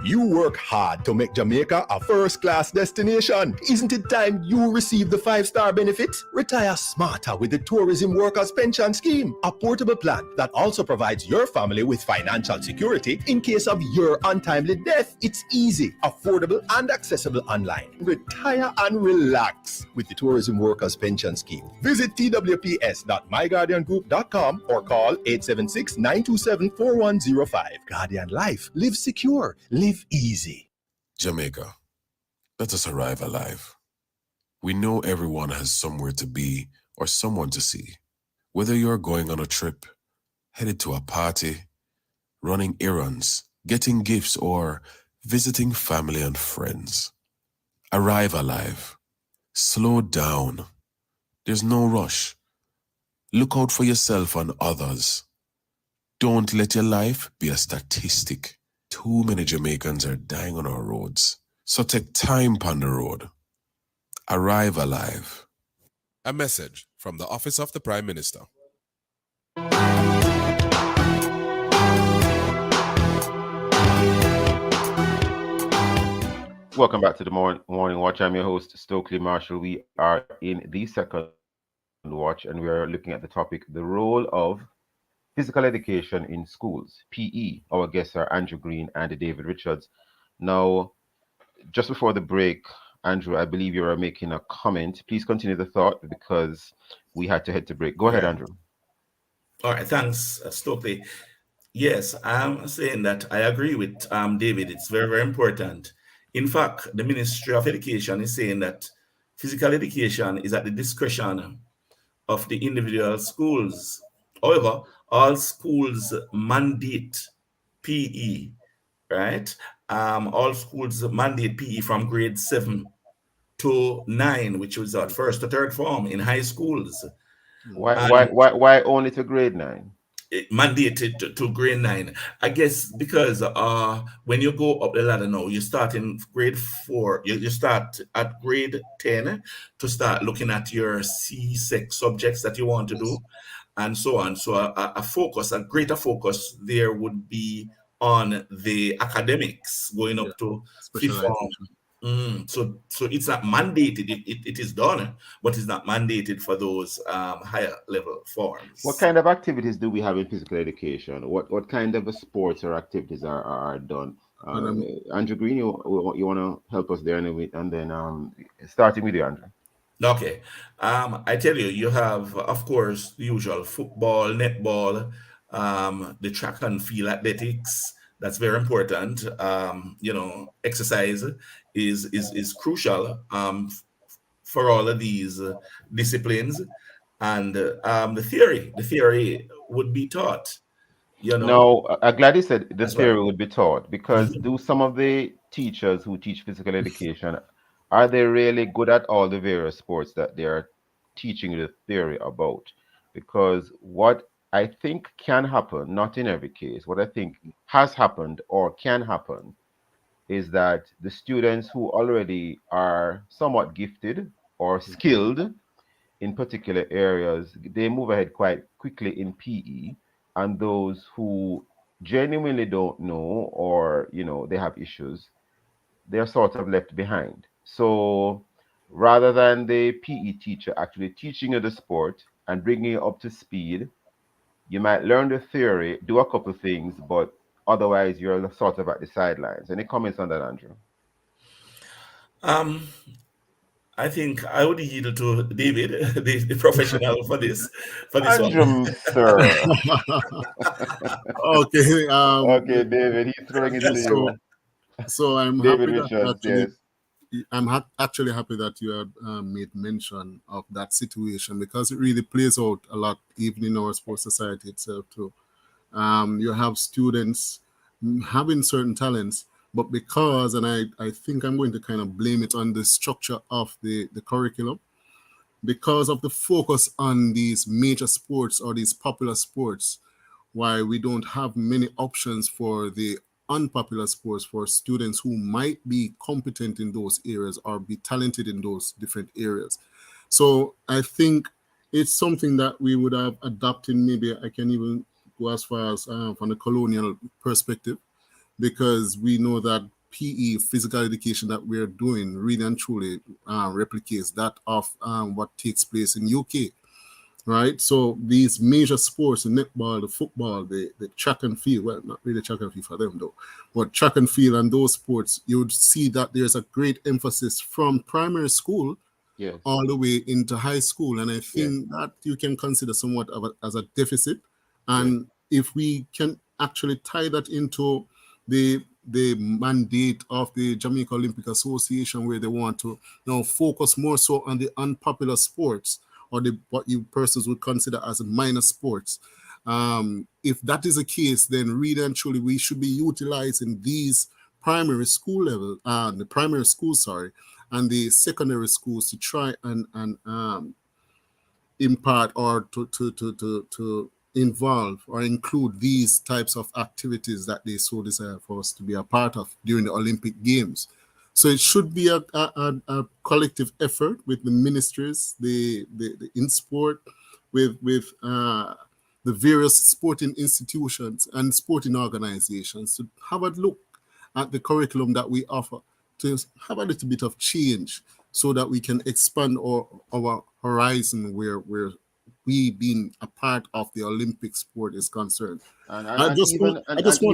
You work hard to make Jamaica a first-class destination. Isn't it time you receive the 5-star benefits? Retire smarter with the Tourism Workers Pension Scheme, a portable plan that also provides your family with financial security in case of your untimely death. It's easy, affordable, and accessible online. Retire and relax with the Tourism Workers Pension Scheme. Visit twps.myguardiangroup.com or call 876-927-4105. Guardian Life. Live secure. Live easy. Jamaica, let us arrive alive. We know everyone has somewhere to be or someone to see. Whether you're going on a trip, headed to a party, running errands, getting gifts, or visiting family and friends. Arrive alive. Slow down. There's no rush. Look out for yourself and others. Don't let your life be a statistic. Too many Jamaicans are dying on our roads. So take time on the road. Arrive alive. A message from the Office of the Prime Minister. Welcome back to the Morning Watch. I'm your host, Stokeley Marshall. We are in the second watch, and we are looking at the topic, the role of physical education in schools, PE. Our guests are Andrew Green and David Richards. Now, just before the break, Andrew, I believe you are making a comment. Please continue the thought because we had to head to break. Go ahead, Andrew. All right, thanks, Stokely. Yes, I'm saying that I agree with David. It's very, very important. In fact, the Ministry of Education is saying that physical education is at the discretion of the individual schools. However, all schools mandate PE, right? All schools mandate PE from grade 7 to 9, which was at first to third form in high schools. Why only to grade 9? Mandated to grade 9, I guess, because when you go up the ladder now, you start in grade 4, you start at grade 10 to start looking at your C6 subjects that you want to do, and so on. So a greater focus there would be on the academics going up to fifth form. So it's not mandated. It is done, but it's not mandated for those higher level forms. What kind of activities do we have in physical education? What kind of sports or activities are done? Andrew Green, you want to help us there, and then starting with you, Andrew. Okay. I tell you, you have, of course, the usual football, netball, the track and field athletics. That's very important. Exercise is crucial for all of these disciplines, and the theory would be taught. No, I'm glad you said the theory would be taught, because do some of the teachers who teach physical education, are they really good at all the various sports that they are teaching the theory about? Because what I think can happen, not in every case, what I think has happened or can happen is that the students who already are somewhat gifted or skilled in particular areas, they move ahead quite quickly in PE, and those who genuinely don't know, or they have issues, they're sort of left behind. So rather than the PE teacher actually teaching you the sport and bringing you up to speed, you might learn the theory, do a couple things, but otherwise you're sort of at the sidelines. Any comments on that, Andrew? I think I would yield to David, the professional for this Andrew, one. Sir. Okay. Okay, David, he's throwing it to you. So I'm David happy Richards, that yes. I'm actually happy that you had made mention of that situation, because it really plays out a lot, even in our sports society itself too. You have students having certain talents, but because, and I think I'm going to kind of blame it on the structure of the curriculum, because of the focus on these major sports or these popular sports, why we don't have many options for the unpopular sports for students who might be competent in those areas or be talented in those different areas. So I think it's something that we would have adopted. Maybe I can even go as far as from the colonial perspective, because we know that PE, physical education that we're doing, really and truly replicates that of what takes place in UK. Right, so these major sports, the netball, the football, the track and field, well, not really track and field for them though, but track and field and those sports, you would see that there's a great emphasis from primary school all the way into high school. And I think that you can consider somewhat as a deficit. And if we can actually tie that into the mandate of the Jamaica Olympic Association, where they want to focus more so on the unpopular sports, or what you persons would consider as minor sports. If that is the case, then really and truly we should be utilizing these primary school level, the primary school, and the secondary schools to try and impart or to involve or include these types of activities that they so desire for us to be a part of during the Olympic Games. So it should be a collective effort with the ministries, the in sport, with the various sporting institutions and sporting organizations to have a look at the curriculum that we offer, to have a little bit of change so that we can expand our horizon where we being a part of the Olympic sport is concerned. I just want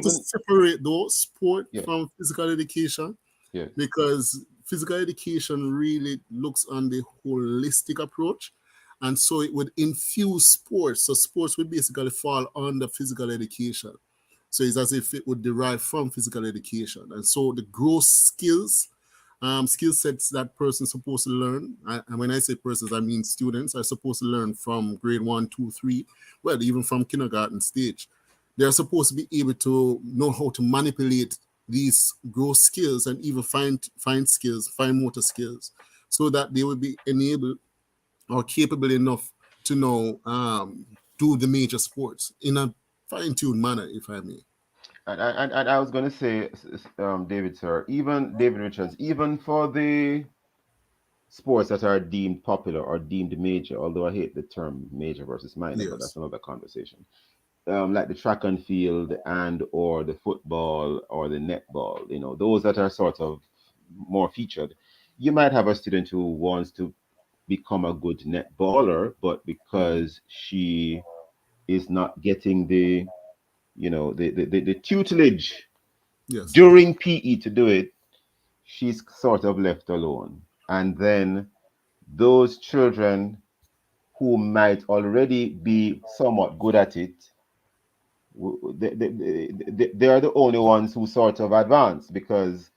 to separate those sport from physical education. Because physical education really looks on the holistic approach, and so it would infuse sports. So sports would basically fall under physical education. So it's as if it would derive from physical education. And so the gross skills skill sets that person's supposed to learn. And when I say persons, I mean students are supposed to learn from grade 1, 2, 3, well, even from kindergarten stage. They're supposed to be able to know how to manipulate these gross skills and even fine skills, fine motor skills, so that they will be enabled or capable enough to know do the major sports in a fine-tuned manner, if I may. And I was going to say, David, sir, even David Richards, even for the sports that are deemed popular or deemed major, although I hate the term major versus minor, but that's another conversation. Like the track and field and or the football or the netball, you know, those that are sort of more featured. You might have a student who wants to become a good netballer, but because she is not getting the, you know, the tutelage during PE to do it, she's sort of left alone. And then those children who might already be somewhat good at it, they are the only ones who sort of advance because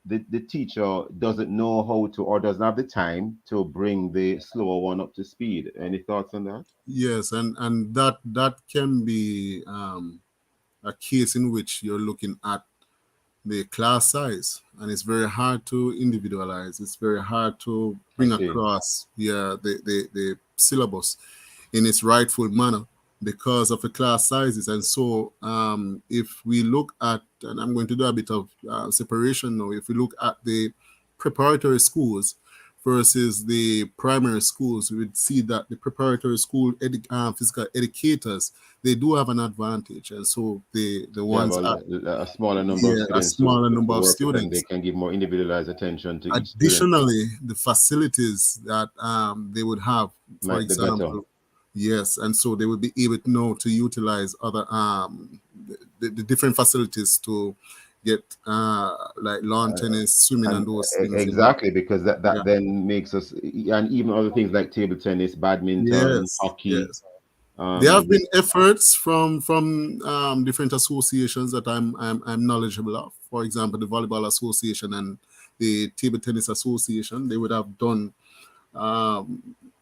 the teacher doesn't know how to or doesn't have the time to bring the slower one up to speed. Any thoughts on that? Yes, and that can be a case in which you're looking at the class size, and it's very hard to individualize. It's very hard to bring across the syllabus in its rightful manner because of the class sizes. And so if we look at, and I'm going to do a bit of separation now, if we look at the preparatory schools versus the primary schools, we would see that the preparatory school physical educators, they do have an advantage. And so the ones a smaller number of students, a smaller number of students, they can give more individualized attention to each student. Additionally, the facilities that they would have, for example, yes, and so they would be able to know to utilize other the different facilities to get like lawn tennis, swimming, and those things. Exactly, because that then makes us, and even other things like table tennis, badminton, hockey. Yes. There have been efforts from different associations that I'm knowledgeable of. For example, the Volleyball Association and the Table Tennis Association. They would have done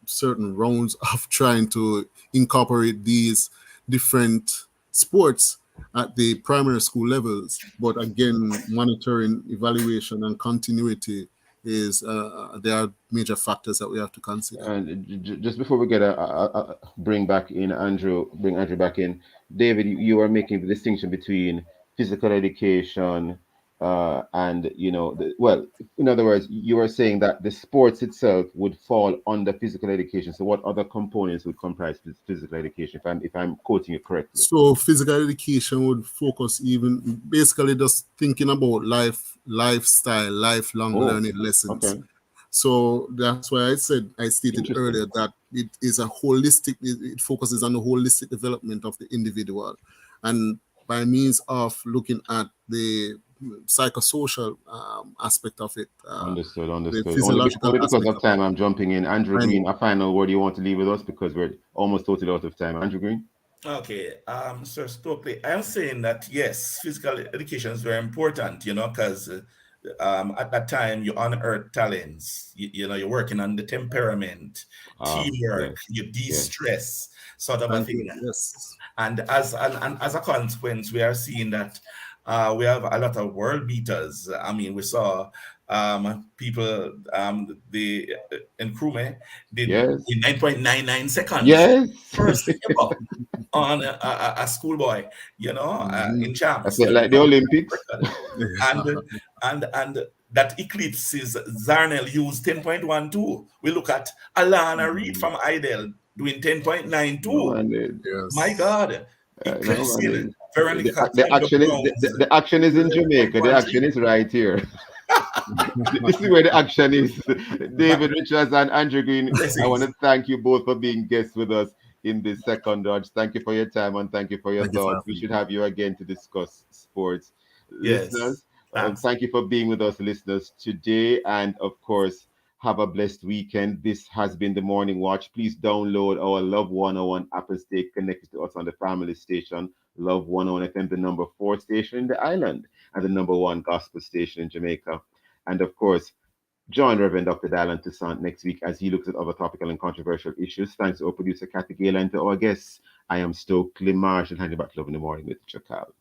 certain rounds of trying to incorporate these different sports at the primary school levels. But again, monitoring, evaluation, and continuity is there are major factors that we have to consider. And just before we get bring Andrew back in, David, you are making the distinction between physical education and, you know, in other words, you are saying that the sports itself would fall under physical education. So what other components would comprise physical education, if I'm quoting you correctly? So physical education would focus even basically just thinking about lifestyle, lifelong learning lessons. Okay. So that's why I stated earlier that it is a holistic, it focuses on the holistic development of the individual. And by means of looking at the psychosocial aspect of it. Understood. The physiological Only because of time, I'm jumping in. Andrew Green, a final word you want to leave with us because we're almost totally out of time. Andrew Green? Okay, Sir Stokeley, I'm saying that yes, physical education is very important, you know, because at that time you unearth talents, you know, you're working on the temperament, teamwork, you de-stress, sort of a thing. Yes. And as a consequence, we are seeing that we have a lot of world beaters. I mean, we saw people, in Krume did in 9.99 seconds. First ever on a schoolboy, you know, in champs. Like the Olympics. and that eclipses Zarnell used 10.12. We look at Alana Reid from Idle doing 10.92. My God. The action is in Jamaica. The action is right here. This is where the action is. David Richards and Andrew Green, I want to thank you both for being guests with us in this second dodge. Thank you for your time and thank you for your thoughts. We should have you again to discuss sports. Yes. Listeners, thank you for being with us, listeners, today. And of course, have a blessed weekend. This has been the Morning Watch. Please download our Love 101 app and stay connected to us on the family station, Love 101 FM, the number 4 station in the island and the number 1 gospel station in Jamaica. And of course, Join Reverend Dr. Dylan Toussaint next week as he looks at other topical and controversial issues. Thanks to our producer, Kathy Gale, and to our guests. I am Stokeley Marshall, handing back to Love in the Morning with Chakal.